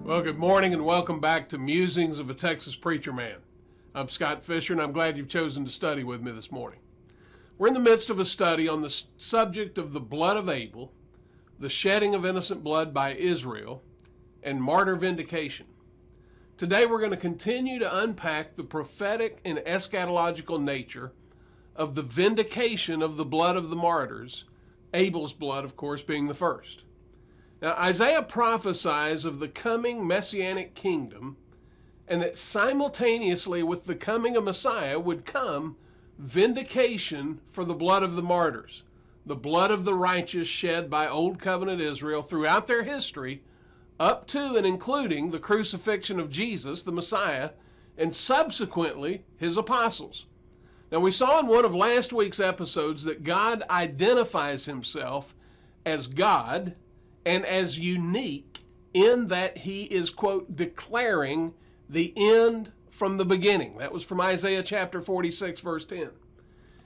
Well, good morning and welcome back to Musings of a Texas Preacher Man. I'm Scott Fisher and I'm glad you've chosen to study with me this morning. We're in the midst of a study on the subject of the blood of Abel, the shedding of innocent blood by Israel, and martyr vindication. Today we're going to continue to unpack the prophetic and eschatological nature of the vindication of the blood of the martyrs, Abel's blood, of course, being the first. Now, Isaiah prophesies of the coming messianic kingdom, and that simultaneously with the coming of Messiah would come vindication for the blood of the martyrs, the blood of the righteous shed by Old Covenant Israel throughout their history, up to and including the crucifixion of Jesus, the Messiah, and subsequently his apostles. Now, we saw in one of last week's episodes that God identifies himself as God and as unique in that he is, quote, declaring the end from the beginning. That was from Isaiah chapter 46, verse 10.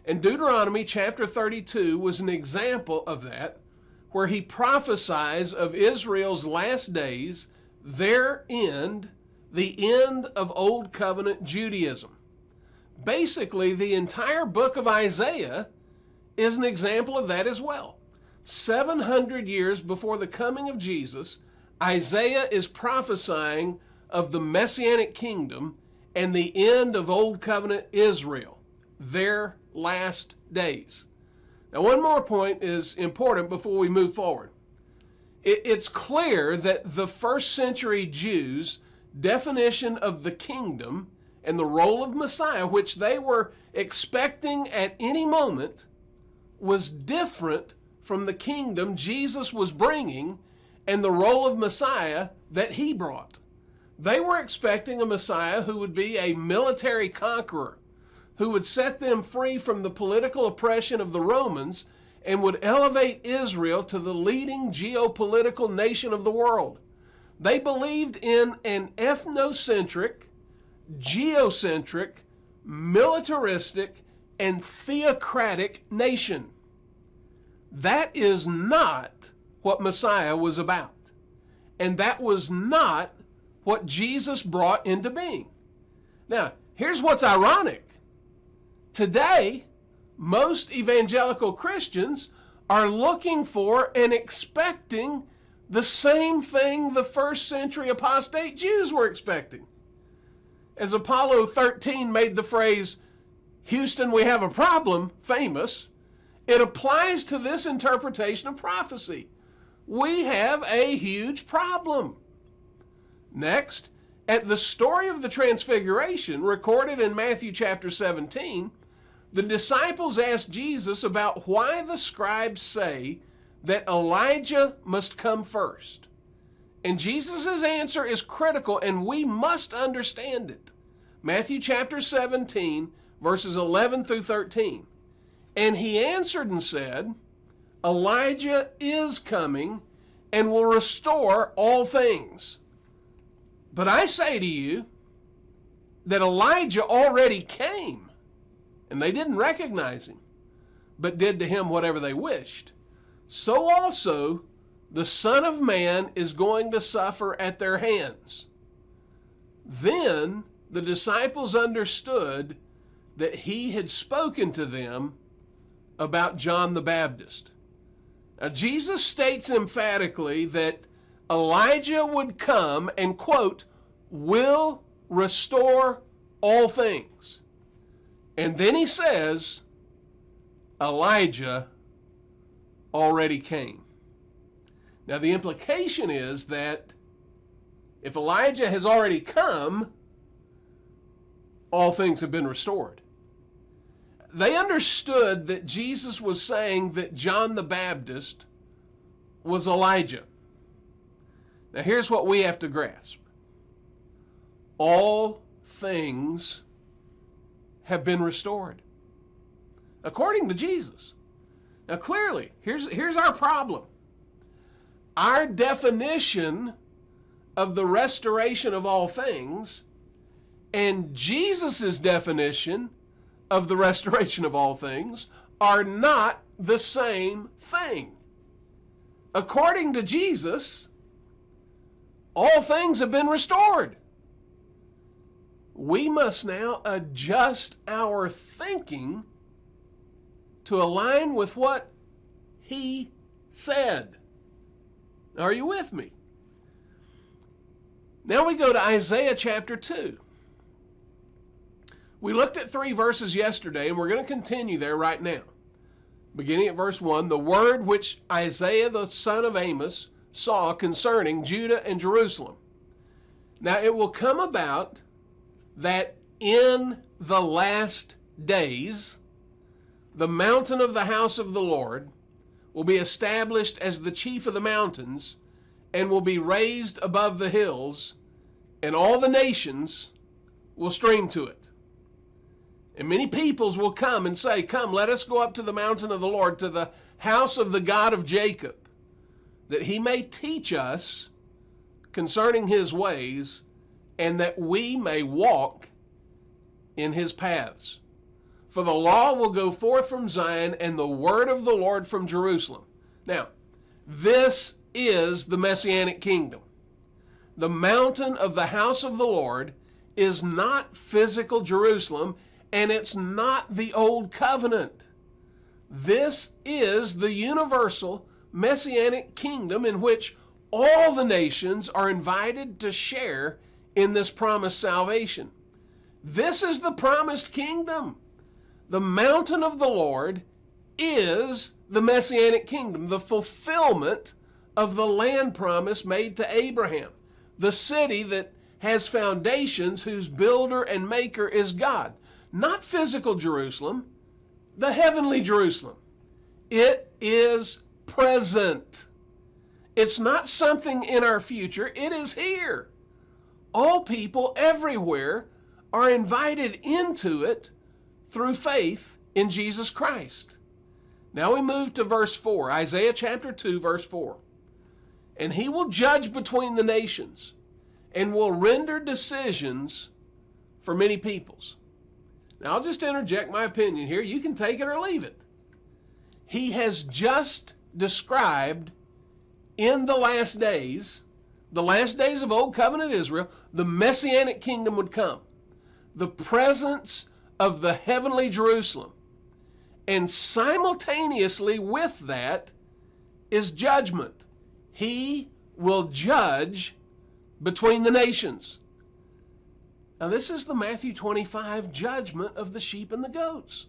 And Deuteronomy chapter 32 was an example of that, where he prophesies of Israel's last days, their end, the end of Old Covenant Judaism. Basically, the entire book of Isaiah is an example of that as well. 700 years before the coming of Jesus, Isaiah is prophesying of the Messianic kingdom and the end of Old Covenant Israel, their last days. Now, one more point is important before we move forward. It's clear that the first century Jews' definition of the kingdom and the role of Messiah, which they were expecting at any moment, was different from the kingdom Jesus was bringing and the role of Messiah that he brought. They were expecting a Messiah who would be a military conqueror, who would set them free from the political oppression of the Romans and would elevate Israel to the leading geopolitical nation of the world. They believed in an ethnocentric, geocentric, militaristic, and theocratic nation. That is not what Messiah was about. And that was not what Jesus brought into being. Now, here's what's ironic. Today, most evangelical Christians are looking for and expecting the same thing the first century apostate Jews were expecting. As Apollo 13 made the phrase, "Houston, we have a problem," famous, it applies to this interpretation of prophecy. We have a huge problem. Next, at the story of the Transfiguration, recorded in Matthew chapter 17, the disciples asked Jesus about why the scribes say that Elijah must come first. And Jesus' answer is critical, and we must understand it. Matthew chapter 17, verses 11 through 13. And he answered and said, Elijah is coming and will restore all things. But I say to you that Elijah already came, and they didn't recognize him, but did to him whatever they wished. So also the Son of Man is going to suffer at their hands. Then the disciples understood that he had spoken to them about John the Baptist. Now, Jesus states emphatically that Elijah would come and, quote, will restore all things. And then he says, Elijah already came. Now, the implication is that if Elijah has already come, all things have been restored. They understood that Jesus was saying that John the Baptist was Elijah. Now, here's what we have to grasp. All things have been restored, according to Jesus. Now, clearly, here's our problem. Our definition of the restoration of all things and Jesus' definition of the restoration of all things are not the same thing. According to Jesus, all things have been restored. We must now adjust our thinking to align with what he said. Are you with me? Now we go to Isaiah chapter 2. We looked at 3 verses yesterday, and we're going to continue there right now. Beginning at verse 1, the word which Isaiah the son of Amos saw concerning Judah and Jerusalem. Now it will come about that in the last days, the mountain of the house of the Lord will be established as the chief of the mountains and will be raised above the hills, and all the nations will stream to it. And many peoples will come and say, come, let us go up to the mountain of the Lord, to the house of the God of Jacob, that he may teach us concerning his ways, and that we may walk in his paths. For the law will go forth from Zion, and the word of the Lord from Jerusalem. Now, this is the Messianic kingdom. The mountain of the house of the Lord is not physical Jerusalem, and it's not the old covenant. This is the universal Messianic kingdom in which all the nations are invited to share in this promised salvation. This is the promised kingdom. The mountain of the Lord is the Messianic kingdom, the fulfillment of the land promise made to Abraham, the city that has foundations, whose builder and maker is God. Not physical Jerusalem, the heavenly Jerusalem. It is present. It's not something in our future, it is here. All people everywhere are invited into it through faith in Jesus Christ. Now we move to verse 4, Isaiah chapter 2, verse 4. And he will judge between the nations and will render decisions for many peoples. Now I'll just interject my opinion here. You can take it or leave it. He has just described in the last days of Old Covenant Israel, the Messianic kingdom would come. The presence of the heavenly Jerusalem. And simultaneously with that is judgment. He will judge between the nations. Now this is the Matthew 25 judgment of the sheep and the goats.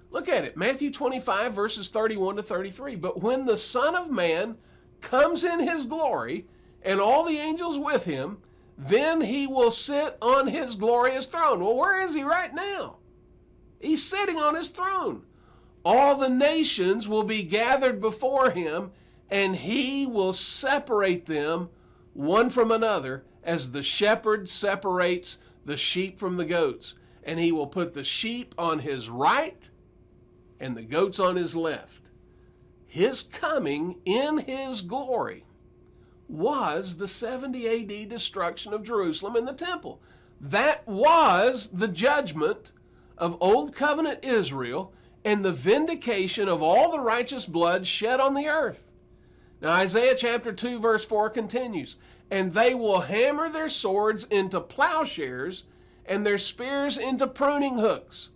Look at it, Matthew 25 verses 31 to 33. But when the Son of Man comes in his glory, and all the angels with him, then he will sit on his glorious throne. Well, where is he right now? He's sitting on his throne. All the nations will be gathered before him, and he will separate them one from another, as the shepherd separates the sheep from the goats. And he will put the sheep on his right and the goats on his left. His coming in his glory was the 70 AD destruction of Jerusalem and the temple. That was the judgment of Old Covenant Israel and the vindication of all the righteous blood shed on the earth. Now Isaiah chapter 2 verse 4 continues, and they will hammer their swords into plowshares and their spears into pruning hooks.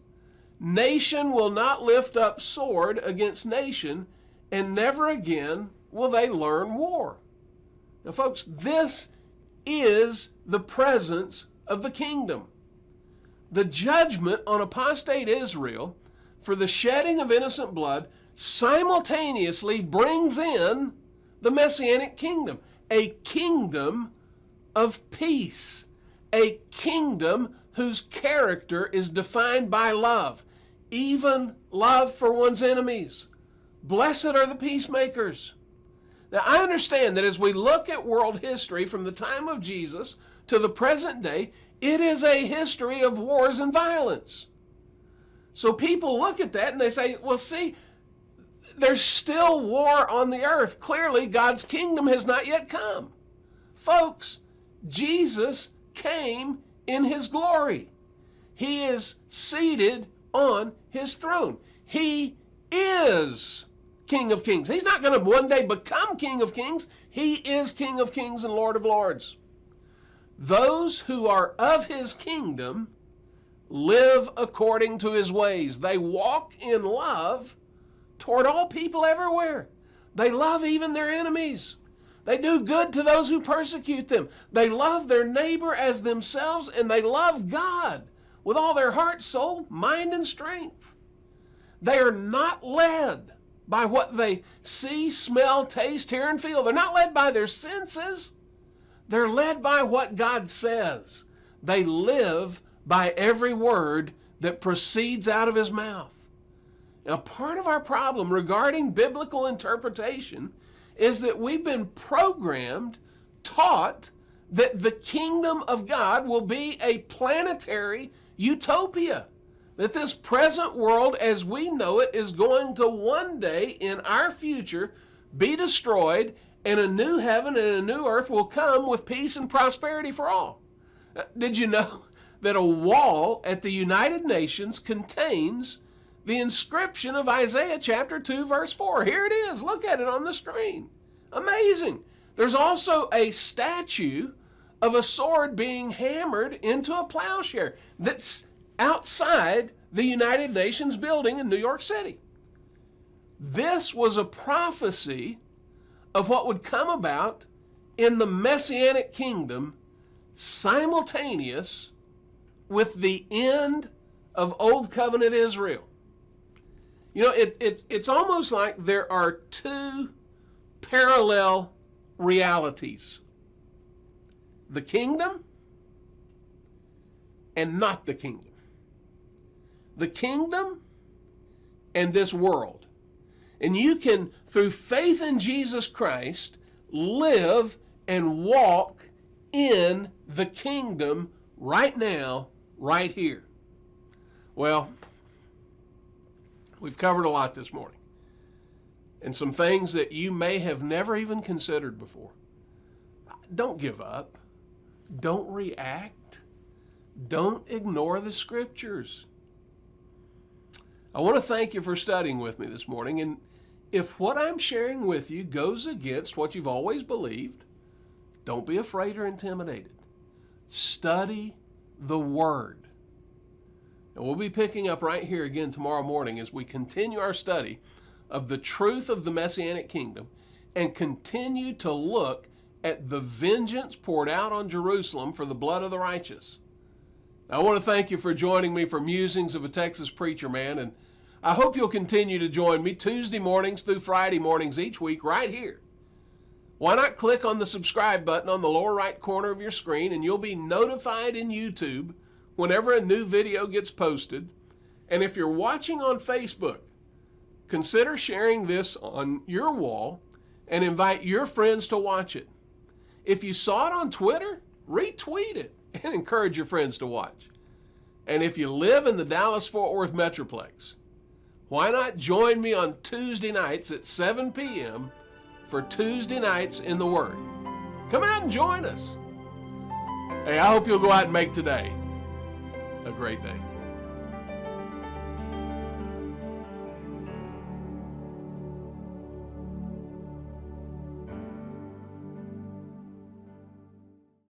Nation will not lift up sword against nation, and never again will they learn war. Now folks, this is the presence of the kingdom. The judgment on apostate Israel for the shedding of innocent blood simultaneously brings in the Messianic kingdom, a kingdom of peace, a kingdom whose character is defined by love, even love for one's enemies. Blessed are the peacemakers. Now, I understand that as we look at world history from the time of Jesus to the present day, it is a history of wars and violence. So people look at that and they say, well, see, there's still war on the earth. Clearly, God's kingdom has not yet come. Folks, Jesus came in his glory. He is seated on his throne. He is King of Kings. He's not going to one day become King of Kings. He is King of Kings and Lord of Lords. Those who are of his kingdom live according to his ways. They walk in love toward all people everywhere. They love even their enemies. They do good to those who persecute them. They love their neighbor as themselves, and they love God with all their heart, soul, mind, and strength. They are not led by what they see, smell, taste, hear, and feel. They're not led by their senses. They're led by what God says. They live by every word that proceeds out of his mouth. Now, part of our problem regarding biblical interpretation is that we've been programmed, taught that the kingdom of God will be a planetary utopia, that this present world as we know it is going to one day in our future be destroyed, and a new heaven and a new earth will come with peace and prosperity for all. Did you know that a wall at the United Nations contains the inscription of Isaiah chapter 2 verse 4? Here it is. Look at it on the screen. Amazing. There's also a statue of a sword being hammered into a plowshare that's outside the United Nations building in New York City. This was a prophecy of what would come about in the Messianic kingdom simultaneous with the end of Old Covenant Israel. You know, it's almost like there are two parallel realities. The kingdom and not the kingdom. The kingdom and this world. And you can, through faith in Jesus Christ, live and walk in the kingdom right now, right here. Well, we've covered a lot this morning, and some things that you may have never even considered before. Don't give up. Don't react. Don't ignore the scriptures. I want to thank you for studying with me this morning, and if what I'm sharing with you goes against what you've always believed, don't be afraid or intimidated. Study the Word. And we'll be picking up right here again tomorrow morning as we continue our study of the truth of the Messianic kingdom and continue to look at the vengeance poured out on Jerusalem for the blood of the righteous. Now, I want to thank you for joining me for Musings of a Texas Preacher Man, and I hope you'll continue to join me Tuesday mornings through Friday mornings each week right here. Why not click on the subscribe button on the lower right corner of your screen, and you'll be notified in YouTube whenever a new video gets posted. And if you're watching on Facebook, consider sharing this on your wall and invite your friends to watch it. If you saw it on Twitter, retweet it and encourage your friends to watch. And if you live in the Dallas-Fort Worth Metroplex, why not join me on Tuesday nights at 7 p.m. for Tuesday Nights in the Word? Come out and join us. Hey, I hope you'll go out and make today a great day.